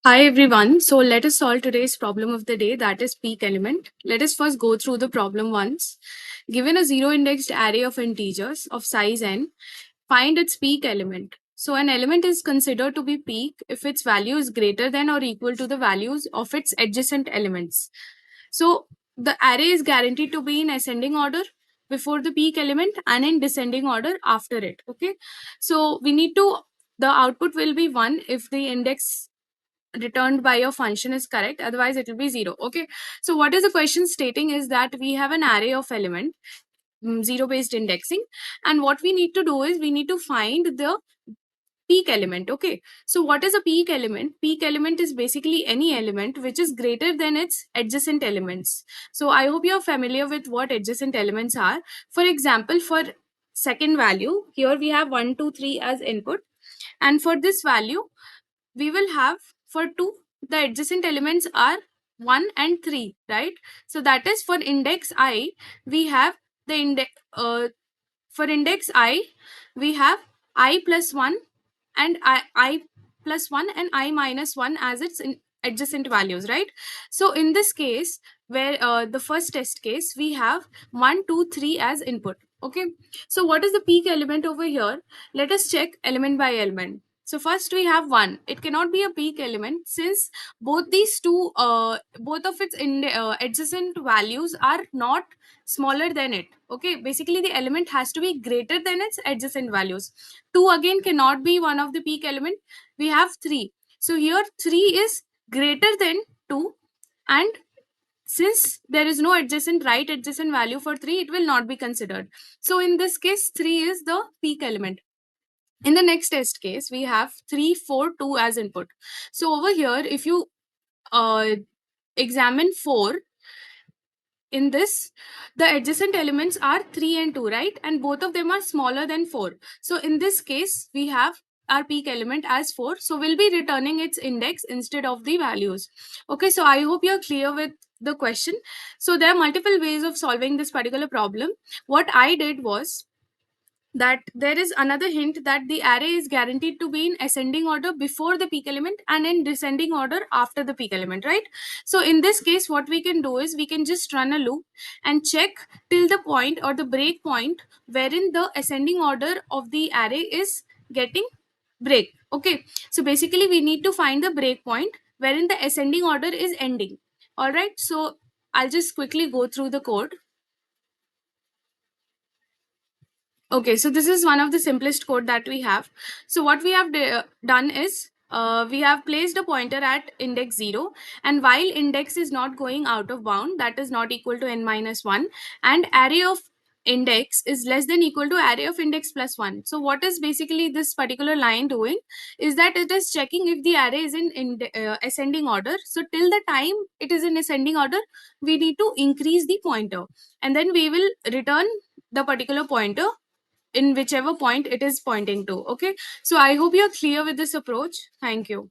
Hi everyone. So let us solve today's problem of the day, that is peak element. Let us first go through the problem once. Given a zero indexed array of integers of size n, find its peak element. So an element is considered to be peak if its value is greater than or equal to the values of its adjacent elements. So the array is guaranteed to be in ascending order before the peak element and in descending order after it. Okay. So the output will be 1 if the index returned by your function is correct, otherwise it will be 0. Okay, so what is the question stating is that we have an array of element, zero based indexing, and what we need to do is we need to find the peak element. Okay, so what is a peak element? Peak element is basically any element which is greater than its adjacent elements. So I hope you're familiar with what adjacent elements are. For example, for second value, here we have 1 2 3 as input, and for this value we will have, for 2, the adjacent elements are 1 and 3, right? So that is for index I, we have the index for index I, we have I plus 1 and I plus 1 and I minus 1 as its adjacent values, right? So in this case, where the first test case, we have 1 2 3 as input. Okay, so what is the peak element over here? Let us check element by element. So first we have 1. It cannot be a peak element since both of its adjacent values are not smaller than it. Okay, basically the element has to be greater than its adjacent values. 2 again cannot be one of the peak element. We have 3. So here 3 is greater than 2, and since there is no adjacent value for 3, it will not be considered. So in this case 3 is the peak element. In the next test case, we have 3 4 2 as input. So over here, if you uh, examine 4, in this the adjacent elements are 3 and 2, right? And both of them are smaller than 4. So in this case we have our peak element as 4, so we'll be returning its index instead of the values. Okay, so I hope you're clear with the question. So there are multiple ways of solving this particular problem. What I did was that there is another hint that the array is guaranteed to be in ascending order before the peak element and in descending order after the peak element, right? So in this case what we can do is we can just run a loop and check till the point or the break point wherein the ascending order of the array is getting break. Okay, so basically we need to find the break point wherein the ascending order is ending. All right, so I'll just quickly go through the code. Okay, so this is one of the simplest code that we have. So what we have done is we have placed a pointer at index 0, and while index is not going out of bound, that is not equal to n minus 1, and array of index is less than equal to array of index plus 1. So what is basically this particular line doing is that it is checking if the array is in ascending order. So till the time it is in ascending order, we need to increase the pointer, and then we will return the particular pointer in whichever point it is pointing to. Okay, so I hope you're clear with this approach. Thank you.